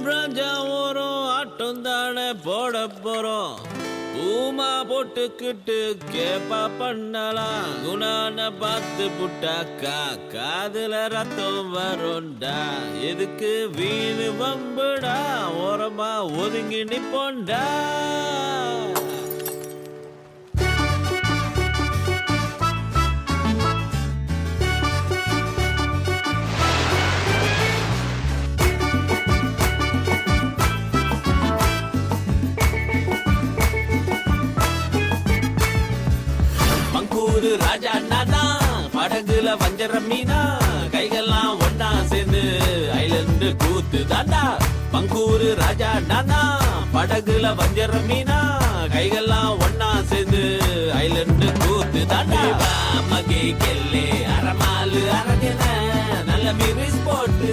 ராஜா ஓரம் ஆட்டம் தானே போட போறோம். பூமா போட்டுக்கிட்டு கேப்பா பண்ணலாம். குணான பார்த்து புட்டாக்கா காதுல ரத்தம் வரும்டா. எதுக்கு வீணு வம்புடா, ஓரமா ஒதுங்கி நிப்போண்டா. மங்கூரு ராஜா நானா, படகுல வஞ்சர மீனா, கைகள்லாம் ஒன்னா சேர்ந்து ஐலண்டு கூத்து தாண்டா. மங்கூரு ராஜா நானா, படகுல வஞ்சர மீனா, கைகள்லாம் ஒன்னா சேர்ந்து ஐலண்டு கூத்து தாண்டா. மகே கெல்லே அரமாலு அரகன நல்ல மிரிஸ் போட்டு